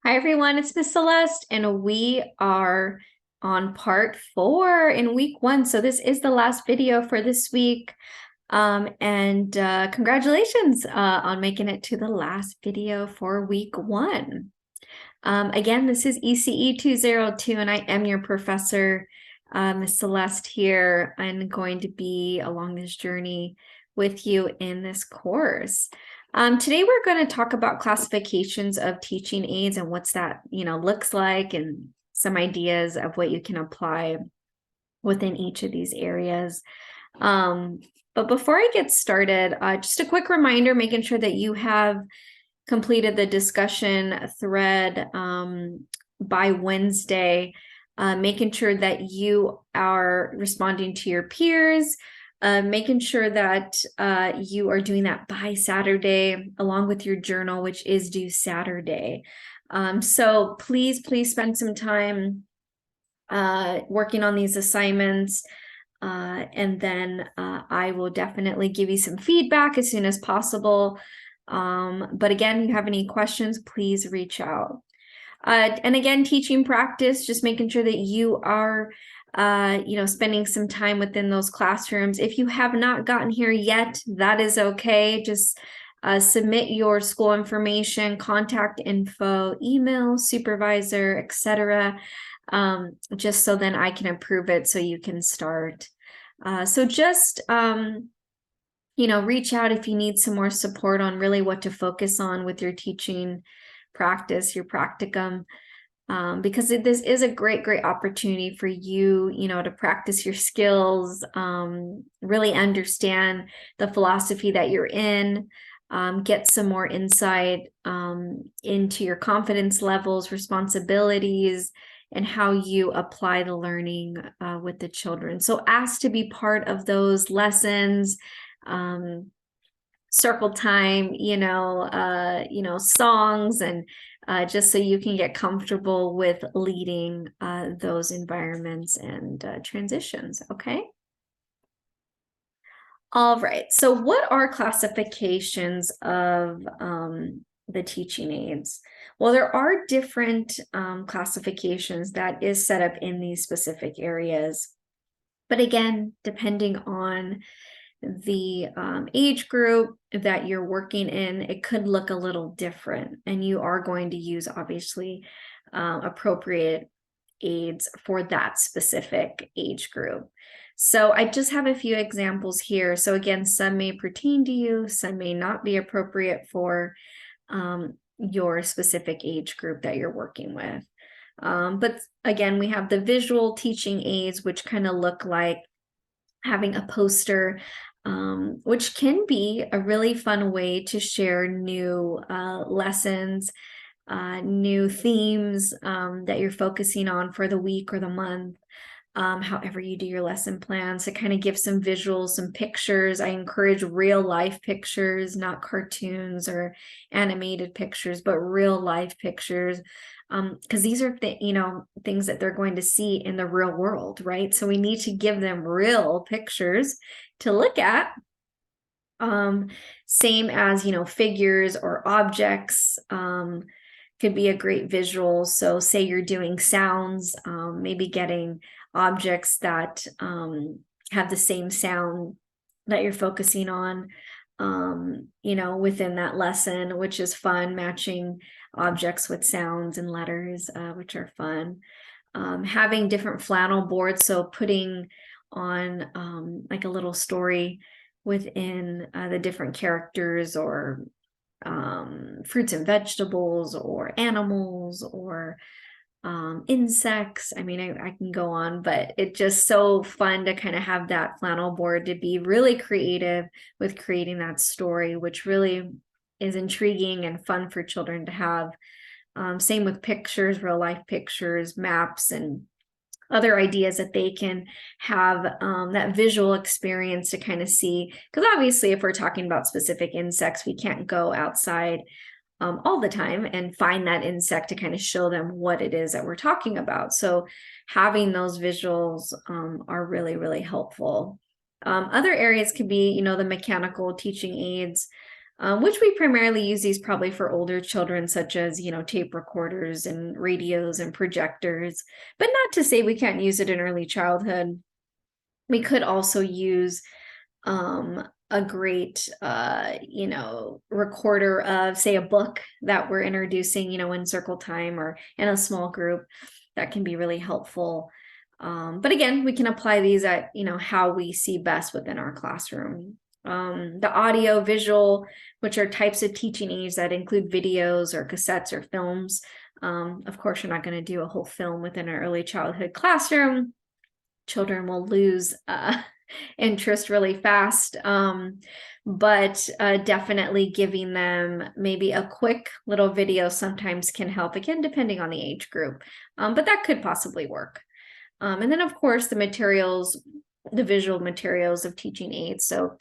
Hi everyone, it's Miss Celeste, and we are on part 4 in week 1. So this is the last video for this week. Congratulations on making it to the last video for week 1. Again, this is ECE 202, and I am your professor, Miss Celeste here. I'm going to be along this journey with you in this course. Today we're going to talk about classifications of teaching aids and what's that, looks like, and some ideas of what you can apply within each of these areas. But before I get started, just a quick reminder, making sure that you have completed the discussion thread by Wednesday, making sure that you are responding to your peers, making sure that you are doing that by Saturday, along with your journal, which is due Saturday. So please spend some time working on these assignments. And then I will definitely give you some feedback as soon as possible. But again, if you have any questions, please reach out. And again, teaching practice, just making sure that you are spending some time within those classrooms. If you have not gotten here yet, that is okay. Just submit your school information, contact info, email, supervisor, etc. Just so then I can approve it so you can start. So just reach out if you need some more support on really what to focus on with your teaching practice, your practicum, because this is a great opportunity for you, to practice your skills, really understand the philosophy that you're in, get some more insight into your confidence levels, responsibilities, and how you apply the learning with the children. So ask to be part of those lessons, circle time, songs, and just so you can get comfortable with leading those environments and transitions, okay? All right, so what are classifications of the teaching aids? Well, there are different classifications that is set up in these specific areas. But again, depending on the age group that you're working in, it could look a little different, and you are going to use obviously appropriate aids for that specific age group. So I just have a few examples here. So again, some may pertain to you, some may not be appropriate for your specific age group that you're working with. But again, we have the visual teaching aids, which kind of look like having a poster, which can be a really fun way to share new lessons, new themes that you're focusing on for the week or the month, however you do your lesson plans, to kind of give some visuals, some pictures. I encourage real life pictures, not cartoons or animated pictures, but real life pictures. Because these are things that they're going to see in the real world, right? So we need to give them real pictures to look at. Same as, figures or objects could be a great visual. So say you're doing sounds, maybe getting objects that have the same sound that you're focusing on, within that lesson, which is fun, matching objects with sounds and letters, which are fun. Having different flannel boards, so putting on like a little story within the different characters, or fruits and vegetables, or animals, or insects. I mean, I can go on, but it's just so fun to kind of have that flannel board, to be really creative with creating that story, which really is intriguing and fun for children to have. Same with pictures, real life pictures, maps, and other ideas that they can have that visual experience to kind of see. Because obviously, if we're talking about specific insects, we can't go outside all the time and find that insect to kind of show them what it is that we're talking about. So having those visuals are really helpful. Other areas could be, the mechanical teaching aids. which we primarily use these probably for older children, such as, tape recorders and radios and projectors, but not to say we can't use it in early childhood. We could also use a great, recorder of, say, a book that we're introducing, in circle time or in a small group. That can be really helpful. But again, we can apply these at, how we see best within our classroom. The audio, visual, which are types of teaching aids that include videos or cassettes or films. Of course, you're not going to do a whole film within an early childhood classroom. Children will lose interest really fast, but definitely giving them maybe a quick little video sometimes can help, again, depending on the age group, but that could possibly work. And then, of course, the materials, the visual materials of teaching aids. So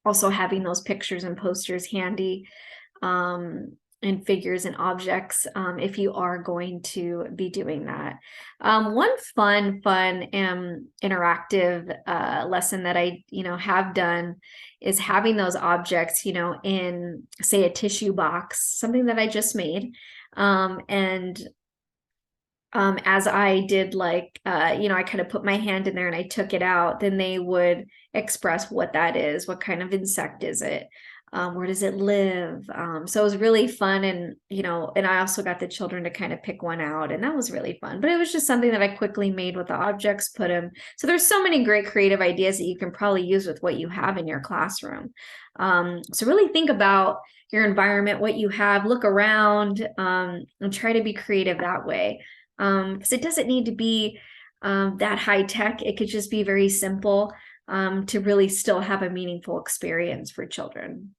also having those pictures and posters handy, and figures and objects, if you are going to be doing that. One fun and interactive lesson that I have done is having those objects in, say, a tissue box, something that I just made, as I did, I kind of put my hand in there and I took it out, then they would express what that is, what kind of insect is it, where does it live? So it was really fun. And, and I also got the children to kind of pick one out, and that was really fun. But it was just something that I quickly made with the objects, put them. So there's so many great creative ideas that you can probably use with what you have in your classroom. So really think about your environment, what you have, look around, and try to be creative that way. Because it doesn't need to be that high tech. It could just be very simple to really still have a meaningful experience for children.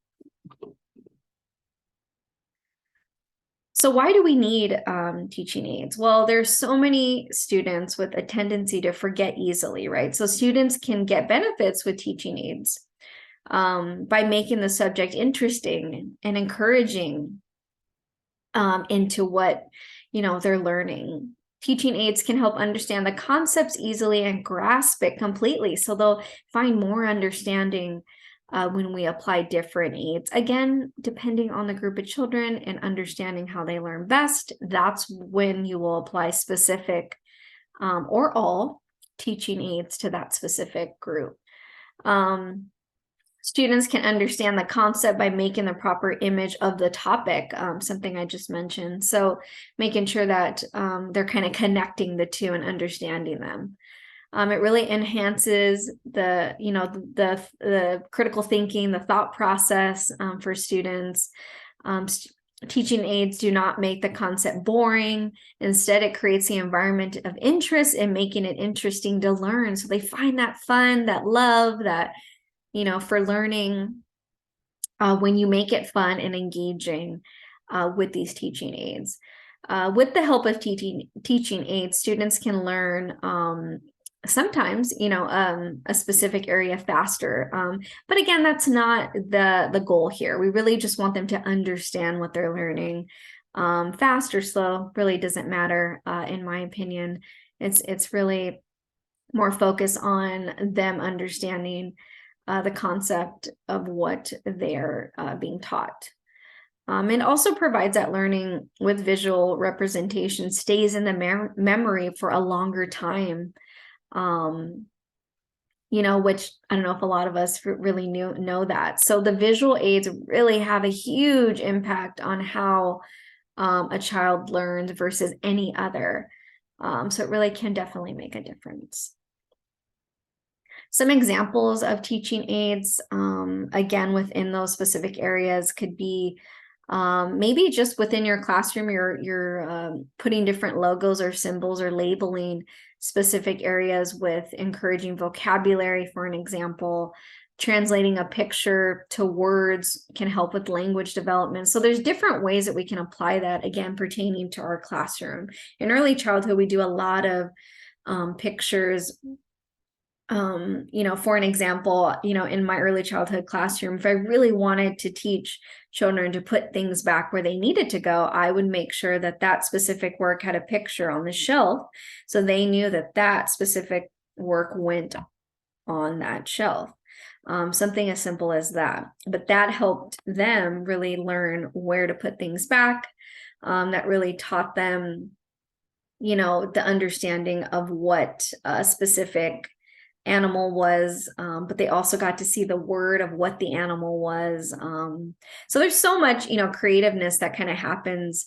So why do we need teaching aids? Well, there's so many students with a tendency to forget easily, right? So students can get benefits with teaching aids by making the subject interesting and encouraging into what they're learning. Teaching aids can help understand the concepts easily and grasp it completely. So they'll find more understanding when we apply different aids. Again, depending on the group of children and understanding how they learn best, that's when you will apply specific or all teaching aids to that specific group. Students can understand the concept by making the proper image of the topic, something I just mentioned. So making sure that they're kind of connecting the two and understanding them. It really enhances the critical thinking, the thought process for students. Teaching aids do not make the concept boring. Instead, it creates the environment of interest and making it interesting to learn. So they find that fun, that love, that for learning, when you make it fun and engaging with these teaching aids. With the help of teaching aids, students can learn sometimes, a specific area faster. But again, that's not the goal here. We really just want them to understand what they're learning. Fast or slow really doesn't matter, in my opinion. It's really more focused on them understanding the concept of what they're being taught. It also provides that learning with visual representation stays in the memory for a longer time, which I don't know if a lot of us really know that. So the visual aids really have a huge impact on how a child learns versus any other. So it really can definitely make a difference. Some examples of teaching aids, again, within those specific areas could be maybe just within your classroom, you're putting different logos or symbols or labeling specific areas with encouraging vocabulary, for an example. Translating a picture to words can help with language development. So there's different ways that we can apply that, again, pertaining to our classroom. In early childhood, we do a lot of pictures. For an example, in my early childhood classroom, if I really wanted to teach children to put things back where they needed to go, I would make sure that that specific work had a picture on the shelf, so they knew that that specific work went on that shelf. something as simple as that. But that helped them really learn where to put things back. That really taught them, the understanding of what a specific animal was, but they also got to see the word of what the animal was. So there's so much, creativeness that kind of happens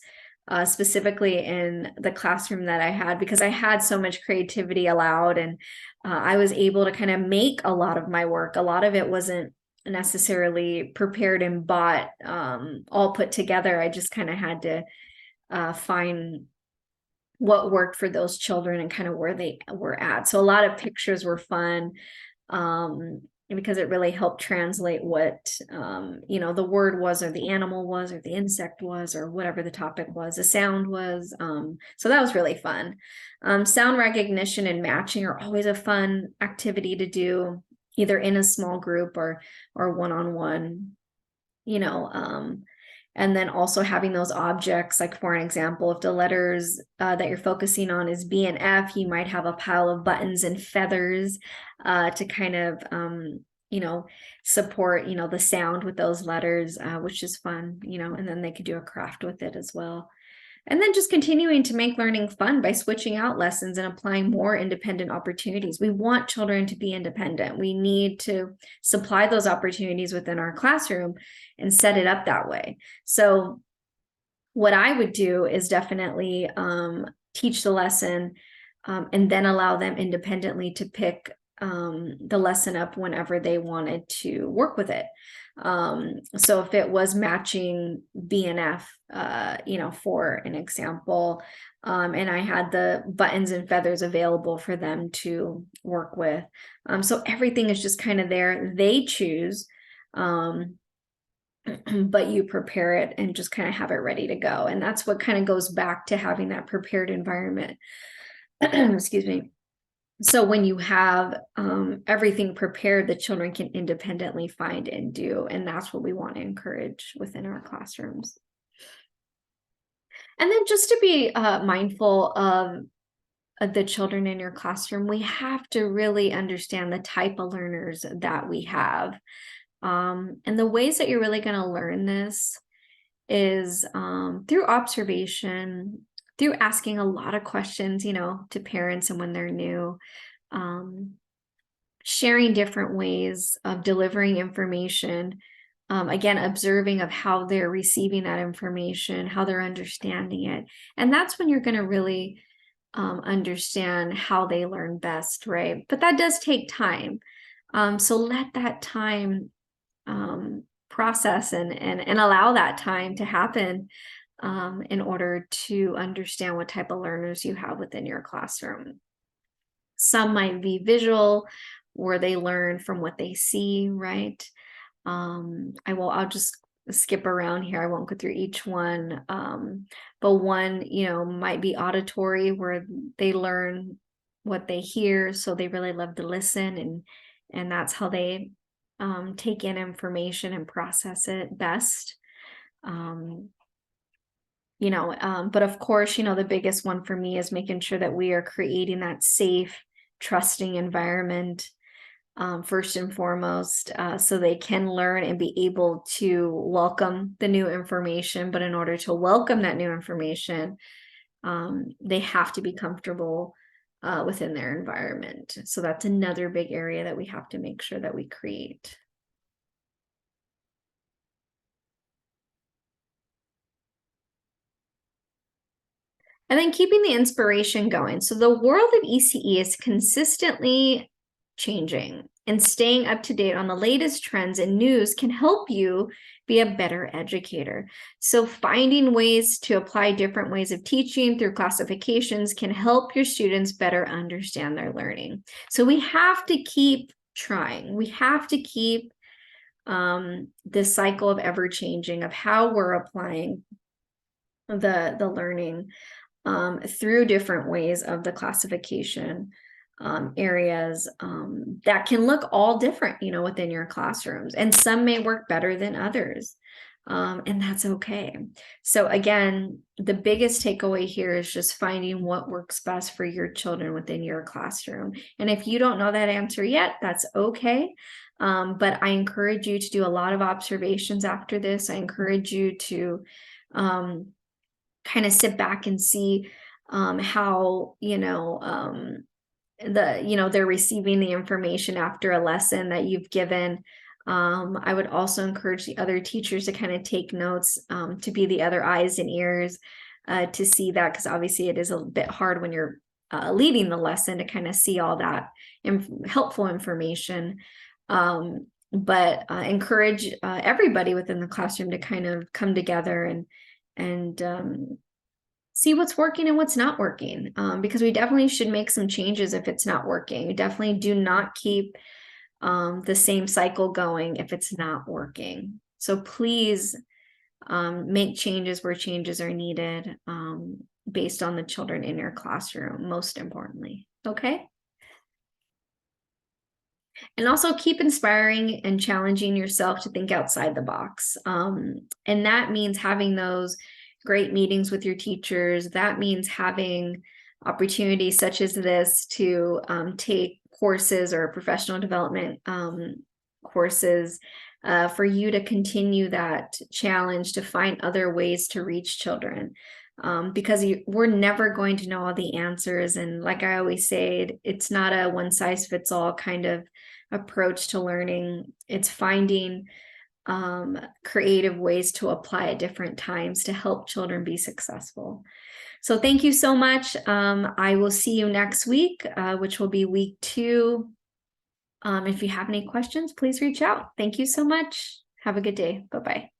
specifically in the classroom that I had, because I had so much creativity allowed, and I was able to kind of make a lot of my work. A lot of it wasn't necessarily prepared and bought, all put together. I just kind of had to find what worked for those children and kind of where they were at. So a lot of pictures were fun, because it really helped translate what, the word was, or the animal was, or the insect was, or whatever the topic was, the sound was. So that was really fun. Sound recognition and matching are always a fun activity to do, either in a small group or one-on-one, and then also having those objects, like for an example, if the letters that you're focusing on is B and F, you might have a pile of buttons and feathers to kind of, support, the sound with those letters, which is fun, and then they could do a craft with it as well. And then just continuing to make learning fun by switching out lessons and applying more independent opportunities. We want children to be independent. We need to supply those opportunities within our classroom and set it up that way. So what I would do is definitely teach the lesson and then allow them independently to pick the lesson up whenever they wanted to work with it. So if it was matching B and F, for an example, and I had the buttons and feathers available for them to work with. So everything is just kind of there. They choose, but you prepare it and just kind of have it ready to go. And that's what kind of goes back to having that prepared environment. Excuse me. So when you have everything prepared, the children can independently find and do, and that's what we want to encourage within our classrooms. And then just to be mindful of the children in your classroom, we have to really understand the type of learners that we have. And the ways that you're really going to learn this is through observation, through asking a lot of questions, to parents and when they're new, sharing different ways of delivering information, again, observing of how they're receiving that information, how they're understanding it. And that's when you're going to really understand how they learn best, right? But that does take time. So let that time process and allow that time to happen in order to understand what type of learners you have within your classroom. Some might be visual, where they learn from what they see, right? I'll just skip around here. I won't go through each one. But one, might be auditory, where they learn what they hear. So they really love to listen, and that's how they take in information and process it best. But of course, the biggest one for me is making sure that we are creating that safe, trusting environment, first and foremost, so they can learn and be able to welcome the new information. But in order to welcome that new information, they have to be comfortable within their environment. So that's another big area that we have to make sure that we create. And then keeping the inspiration going. So the world of ECE is consistently changing, and staying up to date on the latest trends and news can help you be a better educator. So finding ways to apply different ways of teaching through classifications can help your students better understand their learning. So we have to keep trying. We have to keep this cycle of ever changing of how we're applying the learning through different ways of the classification areas that can look all different, within your classrooms. And some may work better than others. And that's okay. So again, the biggest takeaway here is just finding what works best for your children within your classroom. And if you don't know that answer yet, that's okay. But I encourage you to do a lot of observations after this. I encourage you to kind of sit back and see how, they're receiving the information after a lesson that you've given. I would also encourage the other teachers to kind of take notes, to be the other eyes and ears, to see that, because obviously it is a bit hard when you're leading the lesson to kind of see all that helpful information. But encourage everybody within the classroom to kind of come together and see what's working and what's not working, because we definitely should make some changes if it's not working. We definitely do not keep the same cycle going if it's not working. So please make changes where changes are needed, based on the children in your classroom, most importantly. Okay? And also keep inspiring and challenging yourself to think outside the box. And that means having those great meetings with your teachers. That means having opportunities such as this to take courses or professional development courses, for you to continue that challenge to find other ways to reach children. Because we're never going to know all the answers. And like I always say, it's not a one size fits all kind of approach to learning. It's finding creative ways to apply at different times to help children be successful. So thank you so much. I will see you next week, which will be week 2. If you have any questions, please reach out. Thank you so much. Have a good day. Bye-bye.